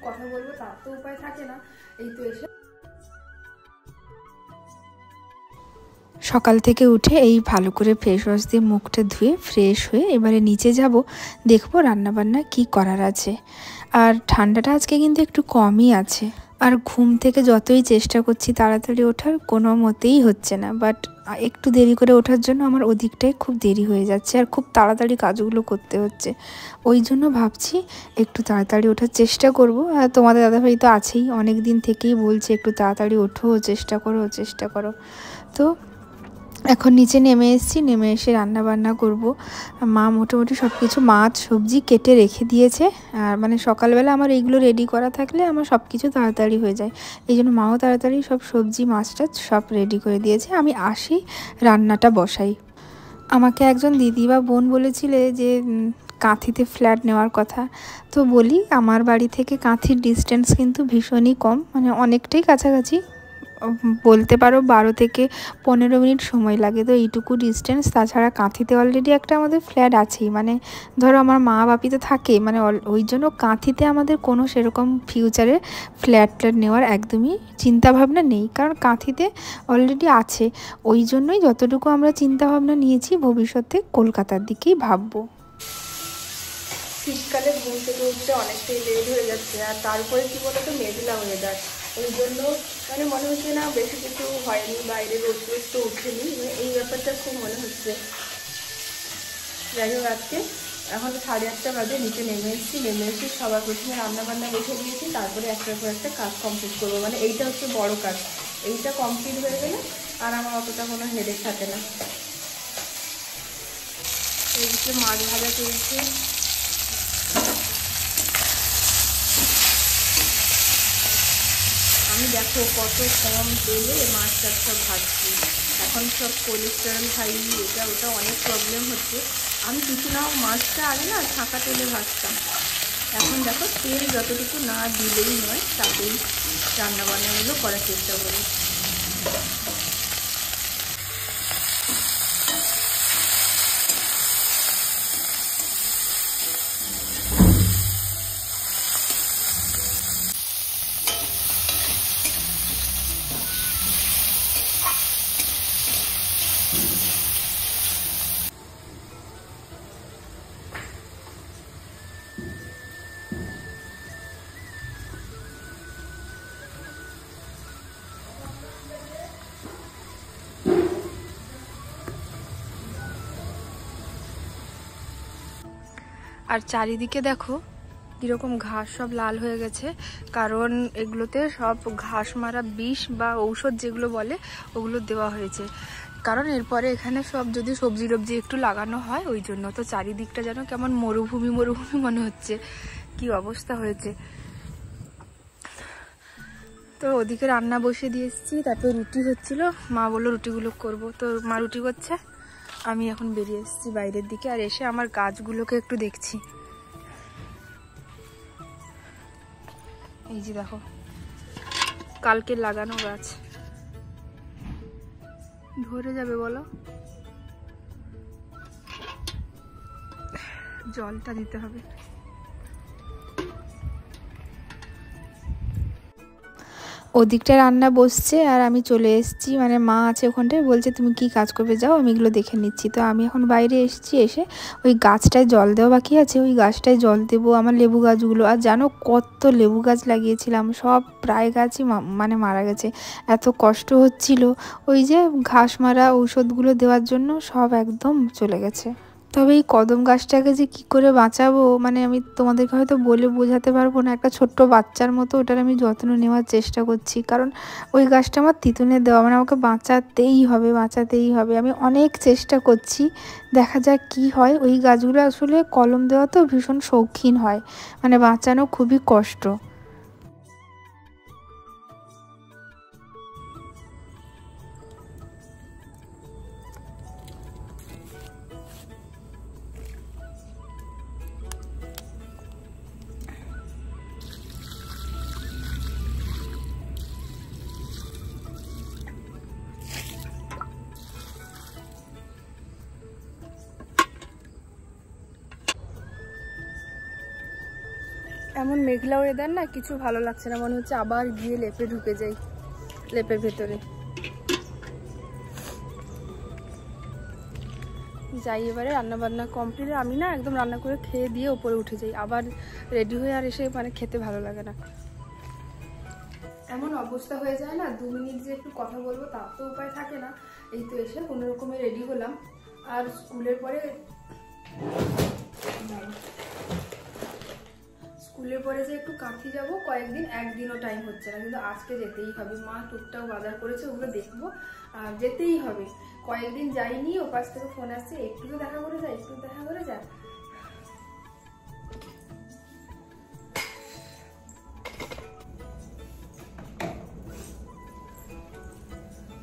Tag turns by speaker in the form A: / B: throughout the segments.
A: কথা বলবো তার তো উপায় থাকে না। এই তো এসে সকাল থেকে উঠে এই ভালো করে ফেস ওয়াশ দিয়ে মুখটা ধুয়ে ফ্রেশ হয়ে এবারে নিচে যাব, দেখবো রান্নাবান্না কি করার আছে। আর ঠান্ডাটা আজকে কিন্তু একটু কমই আছে। আর ঘুম থেকে যতই চেষ্টা করছি তাড়াতাড়ি ওঠার, কোনো মতেই হচ্ছে না। বাট একটু দেরি করে ওঠার জন্য আমার ওদিকটাই খুব দেরি হয়ে যাচ্ছে আর খুব তাড়াতাড়ি কাজগুলো করতে হচ্ছে। ওই জন্য ভাবছি একটু তাড়াতাড়ি ওঠার চেষ্টা করব। আর তোমাদের দাদাভাই তো আছেই, অনেক দিন থেকেই বলছে একটু তাড়াতাড়ি ওঠো, চেষ্টা করো। তো এখন নিচে নেমে এসেছি, নেমে এসে রান্না বান্না করব। মা মোটামুটি সব কিছু মাছ সবজি কেটে রেখে দিয়েছে। আর মানে সকালবেলা আমার এইগুলো রেডি করা থাকলে আমার সব কিছু তাড়াতাড়ি হয়ে যায়। এই জন্য মাও তাড়াতাড়ি সব সবজি মাছটা সব রেডি করে দিয়েছে, আমি আসি রান্নাটা বসাই। আমাকে একজন দিদি বা বোন বলেছিলে যে কাঁথিতে ফ্ল্যাট নেওয়ার কথা। তো বলি, আমার বাড়ি থেকে কাঁথির ডিস্টেন্স কিন্তু ভীষণই কম, মানে অনেকটাই কাছাকাছি, বলতে পারো 12 থেকে 15 মিনিট সময় লাগে। তো এইটুকু ডিস্টেন্স, তাছাড়া কাঁথিতে অলরেডি একটা আমাদের ফ্ল্যাট আছেই। মানে ধরো আমার মা বাপি তো থাকে, মানে ওই জন্য কাঁথিতে আমাদের কোনো সেরকম ফিউচারে ফ্ল্যাট নেওয়ার একদমই চিন্তাভাবনা নেই, কারণ কাঁথিতে অলরেডি আছে। ওই জন্যই যতটুকু আমরা চিন্তাভাবনা নিয়েছি ভবিষ্যতে কলকাতার দিকেই ভাববো। শীতকালে ঘুম থেকে উঠতে অনেকটাই লেট হয়ে যাচ্ছে, আর তারপরে কি বলতো মেঘলা ওয়েদার, ওই জন্য মানে মনে হচ্ছে না বেশি কিছু হয়নি, বাইরে রোদ তো উঠেনি, মানে এই ব্যাপারটা খুব মনে হচ্ছে। যাই হোক, আজকে এখন 8:30 বাজে, নিচে নেমে এসেছি সবার প্রথমে রান্নাবান্না বসে দিয়েছি, তারপরে একটার পর একটা কাজ কমপ্লিট করবো। মানে এইটা হচ্ছে বড় কাজ, এইটা কমপ্লিট হয়ে গেলে আর আমার অতটা কোনো হেডেক থাকে না। এইদিকে মাছ ভাজা চলছে। আমি দেখো কত কম তেলে মাছ টাছটা ভাজছি। এখন সব কোলেস্টেরল হাই, এটা ওটা অনেক প্রবলেম হচ্ছে। আমি কিছু না মাছটা আগে না ছাঁকা তেলে ভাজতাম, এখন দেখো তেল যতটুকু না দিলেই নয়, তাতেই রান্নাবান্নাগুলো করার চেষ্টা করি। আর চারিদিকে দেখো কীরকম ঘাস সব লাল হয়ে গেছে, কারণ এগুলোতে সব ঘাস মারা বিষ বা ঔষধ যেগুলো বলে ওগুলো দেওয়া হয়েছে। কারণ এরপরে এখানে সব যদি সবজি টবজি একটু লাগানো হয়, ওই জন্য। তো চারিদিকটা যেন কেমন মরুভূমি মনে হচ্ছে, কি অবস্থা হয়েছে। তো ওদিকে রান্না বসে দিয়ে এসেছি, তারপর রুটি হচ্ছিল, মা বললো রুটিগুলো করব। তো মা রুটি করছে, আমি এখন বেরিয়ে এসেছি বাইরের দিকে। আর এসে আমার গাছগুলোকে একটু দেখছি। এই যে দেখো কালকে লাগানো গাছ, ধরে যাবে বলো, জলটা দিতে হবে। ওদিকটা রান্না বসছে আর আমি চলে এসেছি, মানে মা আছে ওখানটায়, বলছে তুমি কি কাজ করবে যাও, আমি এগুলো দেখে নিচ্ছি। তো আমি এখন বাইরে এসেছি, এসে ওই গাছটায় জল দেওয়া বাকি আছে, ওই গাছটায় জল দেবো। আমার লেবু গাছগুলো, আর জানো কত লেবু গাছ লাগিয়েছিলাম, সব প্রায় গাছই মানে মারা গেছে। এত কষ্ট হচ্ছিল, ওই যে ঘাস মারা ঔষধগুলো দেওয়ার জন্য সব একদম চলে গেছে। তবে এই কদম গাছটাকে যে কি করে বাঁচাবো, মানে আমি তোমাদেরকে হয়তো বলে বোঝাতে পারবো না। একটা ছোট্ট বাচ্চার মতো ওটার আমি যত্ন নেওয়ার চেষ্টা করছি, কারণ ওই গাছটা আমার তিতুনের দেওয়া, মানে আমাকে বাঁচাতেই হবে। আমি অনেক চেষ্টা করছি, দেখা যাক কি হয়। ওই গাছগুলো আসলে কলম দেওয়া তো ভীষণ শৌখিন হয়, মানে বাঁচানো খুবই কষ্ট।
B: এমন মেঘলা ওয়েদার না, কিছু ভালো লাগছে না, মনে হচ্ছে আবার গিয়ে লেপে ঢুকে যাই, লেপের ভেতরে যাই। এবারে রান্না বান্না কমপ্লিট, আমি না একদম রান্না করে খেয়ে দিয়ে ওপরে উঠে যাই, আবার রেডি হয়ে আর এসে মানে খেতে ভালো লাগে না। এমন অবস্থা হয়ে যায় না, 2 মিনিট যে একটু কথা বলবো তার তো উপায় থাকে না। এই তো এসে কোনো রকমে রেডি হলাম। আর স্কুলের পরে যে একটু কাঁথি যাবো কয়েকদিন, একদিনও টাইম হচ্ছে না, কিন্তু আজকে যেতেই হবে। মা টুকটাক বাজার করেছে, ওগুলো দেখবো, আর যেতেই হবে। কয়েকদিন যাইনি, ও পাশ থেকে ফোন আসছে, একটু তো দেখা করে যায়, একটু দেখা করে যায়।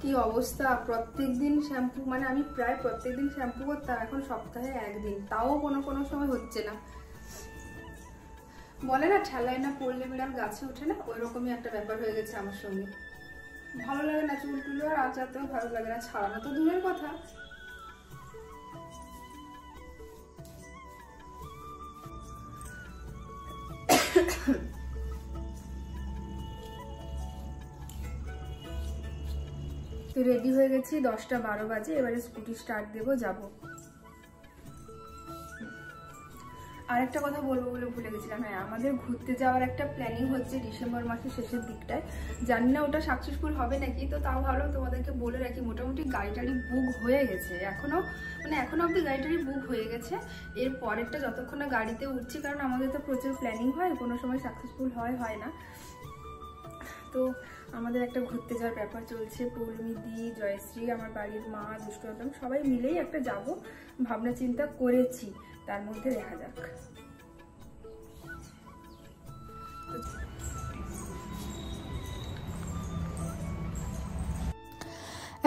B: কি অবস্থা, প্রত্যেকদিন শ্যাম্পু, মানে আমি প্রায় প্রত্যেকদিন শ্যাম্পু করতাম, এখন সপ্তাহে একদিন, তাও কোনো সময় হচ্ছে না। বলে না ঠেলায় না পড়লে বিড়াল গাছে ওঠে না, ওই রকমই একটা ব্যাপার হয়ে গেছে আমার সঙ্গে। ভালো লাগে না, চুল টুলো আর আঁচাতেও ভালো লাগে না, ছাড়ানো তো দূরের কথা। তো রেডি হয়ে গেছি, 10টা 12 বাজে, এবারে স্কুটি স্টার্ট দেবো, যাবো। আর একটা কথা বলবো বলে ভুলে গেছিলাম, হ্যাঁ আমাদের ঘুরতে যাওয়ার একটা প্ল্যানিং হচ্ছে ডিসেম্বর মাসের শেষের দিকটায়। জানি না ওটা সাকসেসফুল হবে নাকি, তো তাও ভাবলাম তোমাদেরকে বলে রাখি। মোটামুটি গাড়ি টাড়ি বুক হয়ে গেছে, এখনো অব্দি গাড়ি টাড়ি বুক হয়ে গেছে। এর পরেরটা যতক্ষণ না গাড়িতে উঠছি, কারণ আমাদের তো প্রচুর প্ল্যানিং হয়, কোনো সময় সাকসেসফুল হয় না। তো আমাদের একটা ঘুরতে যাওয়ার ব্যাপার চলছে, পৌলমী দি, জয়শ্রী, আমার বাড়ির মা, দুষ্টু আদম সবাই মিলেই একটা যাব ভাবনা চিন্তা করেছি, তার মধ্যে দেখা যাক।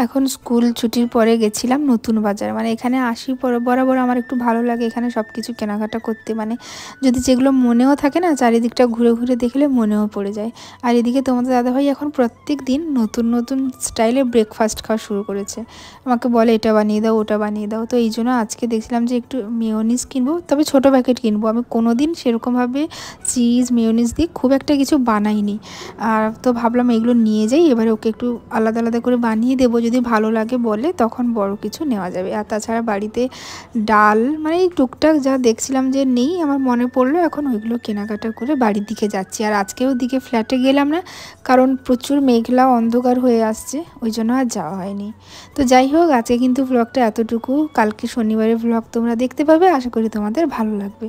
A: এখন স্কুল ছুটির পরে গেছিলাম নতুন বাজার, মানে এখানে আসি বরাবর আমার একটু ভালো লাগে এখানে সব কিছু কেনাকাটা করতে, মানে যদি যেগুলো মনেও থাকে না, চারিদিকটা ঘুরে ঘুরে দেখলে মনেও পড়ে যায়। আর এদিকে তোমাদের দাদাভাই এখন প্রত্যেক দিন নতুন স্টাইলে ব্রেকফাস্ট খাওয়া শুরু করেছে, আমাকে বলে এটা বানিয়ে দাও ওটা বানিয়ে দাও। তো এই জন্য আজকে দেখছিলাম যে একটু মেয়োনিজ কিনবো, তবে ছোটো প্যাকেট কিনবো। আমি কোনোদিন সেরকমভাবে চিজ মেয়োনিজ দিয়ে খুব একটা কিছু বানাইনি, আর তো ভাবলাম এগুলো নিয়ে যাই, এবারে ওকে একটু আলাদা আলাদা করে বানিয়ে দেবো, যদি ভালো লাগে বলে তখন বড় কিছু নেওয়া যাবে। আর তাছাড়া বাড়িতে ডাল, মানে এই টুকটাক যা দেখছিলাম যে নেই, আমার মনে পড়লো, এখন ওইগুলো কেনাকাটা করে বাড়ির দিকে যাচ্ছি। আর আজকেও দিকে ফ্ল্যাটে গেলাম না, কারণ প্রচুর মেঘলা অন্ধকার হয়ে আসছে, ওই জন্য আর যাওয়া হয়নি। তো যাই হোক, আজকে কিন্তু ব্লগটা এতটুকু, কালকে শনিবারের ব্লগ তোমরা দেখতে পাবে, আশা করি তোমাদের ভালো লাগবে।